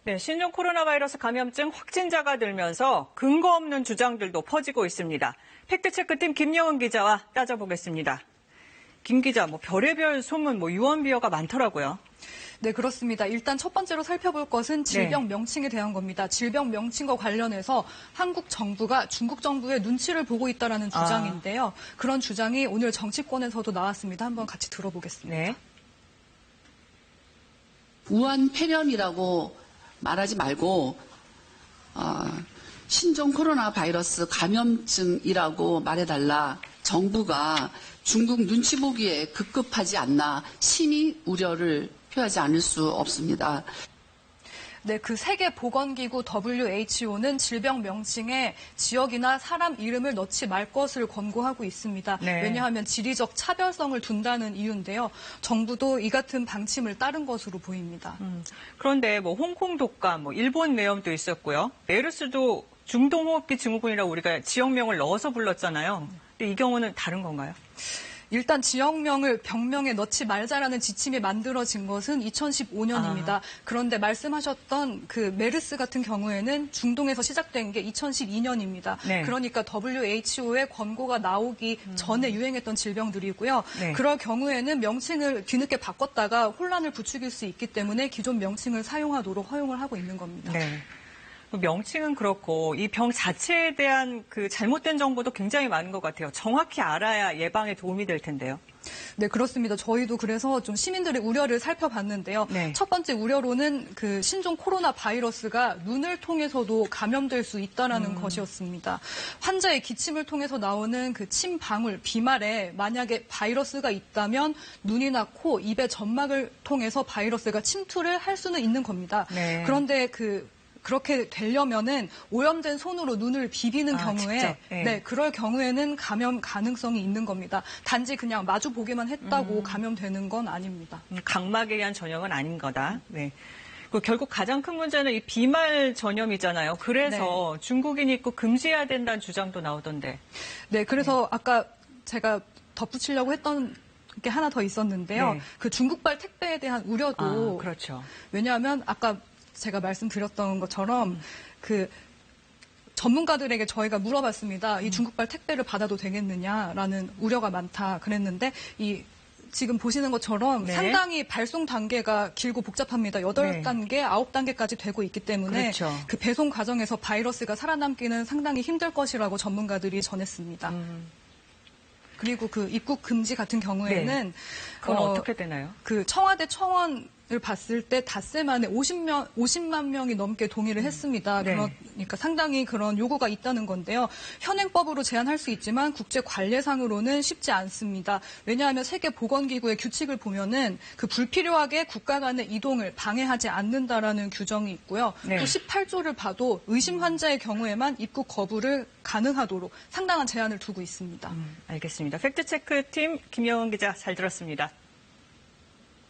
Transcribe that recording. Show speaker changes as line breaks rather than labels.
네, 신종 코로나 바이러스 감염증 확진자가 늘면서 근거 없는 주장들도 퍼지고 있습니다. 팩트체크팀 김여은 기자와 따져보겠습니다. 김 기자, 별의별 소문, 유언비어가 많더라고요.
네, 그렇습니다. 일단 첫 번째로 살펴볼 것은 질병 명칭에 대한 겁니다. 질병 명칭과 관련해서 한국 정부가 중국 정부의 눈치를 보고 있다는 주장인데요. 그런 주장이 오늘 정치권에서도 나왔습니다. 한번 같이 들어보겠습니다.
네.
우한 폐렴이라고 말하지 말고 신종 코로나 바이러스 감염증이라고 말해달라. 정부가 중국 눈치 보기에 급급하지 않나 심히 우려를 표하지 않을 수 없습니다.
네, 그 세계보건기구 WHO는 질병 명칭에 지역이나 사람 이름을 넣지 말 것을 권고하고 있습니다.
네.
왜냐하면 지리적 차별성을 둔다는 이유인데요. 정부도 이 같은 방침을 따른 것으로 보입니다.
그런데 홍콩 독감, 일본 뇌염도 있었고요. 메르스도 중동호흡기 증후군이라고 우리가 지역명을 넣어서 불렀잖아요. 근데 이 경우는 다른 건가요?
일단 지역명을 병명에 넣지 말자라는 지침이 만들어진 것은 2015년입니다. 그런데 말씀하셨던 그 메르스 같은 경우에는 중동에서 시작된 게 2012년입니다.
네.
그러니까 WHO의 권고가 나오기 전에 유행했던 질병들이고요.
네.
그럴 경우에는 명칭을 뒤늦게 바꿨다가 혼란을 부추길 수 있기 때문에 기존 명칭을 사용하도록 허용을 하고 있는 겁니다.
네. 명칭은 그렇고 이 병 자체에 대한 그 잘못된 정보도 굉장히 많은 것 같아요. 정확히 알아야 예방에 도움이 될 텐데요.
네, 그렇습니다. 저희도 그래서 좀 시민들의 우려를 살펴봤는데요.
네.
첫 번째 우려로는 그 신종 코로나 바이러스가 눈을 통해서도 감염될 수 있다는 것이었습니다. 환자의 기침을 통해서 나오는 그 침 방울, 비말에 만약에 바이러스가 있다면 눈이나 코, 입의 점막을 통해서 바이러스가 침투를 할 수는 있는 겁니다.
네.
그런데 그렇게 되려면은 오염된 손으로 눈을 비비는 경우에
직접, 네.
그럴 경우에는 감염 가능성이 있는 겁니다. 단지 그냥 마주 보기만 했다고 감염되는 건 아닙니다.
각막에 의한 전염은 아닌 거다. 네. 결국 가장 큰 문제는 이 비말 전염이잖아요. 그래서 중국인이 입국 금지해야 된다는 주장도 나오던데.
네, 그래서 아까 제가 덧붙이려고 했던 게 하나 더 있었는데요.
네.
그 중국발 택배에 대한 우려도
그렇죠.
왜냐하면 아까 제가 말씀드렸던 것처럼 그 전문가들에게 저희가 물어봤습니다. 이 중국발 택배를 받아도 되겠느냐라는 우려가 많다 그랬는데 지금 보시는 것처럼 상당히 발송 단계가 길고 복잡합니다. 8단계, 9단계까지 되고 있기 때문에
그렇죠.
그 배송 과정에서 바이러스가 살아남기는 상당히 힘들 것이라고 전문가들이 전했습니다. 그리고 그 입국 금지 같은 경우에는
그건 어떻게 되나요?
그 청와대 청원을 봤을 때 닷새 만에 50만 명이 넘게 동의를 했습니다.
네.
그러니까 상당히 그런 요구가 있다는 건데요. 현행법으로 제한할 수 있지만 국제 관례상으로는 쉽지 않습니다. 왜냐하면 세계보건기구의 규칙을 보면은 그 불필요하게 국가 간의 이동을 방해하지 않는다라는 규정이 있고요.
네.
또 18조를 봐도 의심 환자의 경우에만 입국 거부를 가능하도록 상당한 제한을 두고 있습니다.
알겠습니다. 팩트체크팀 김여은 기자 잘 들었습니다.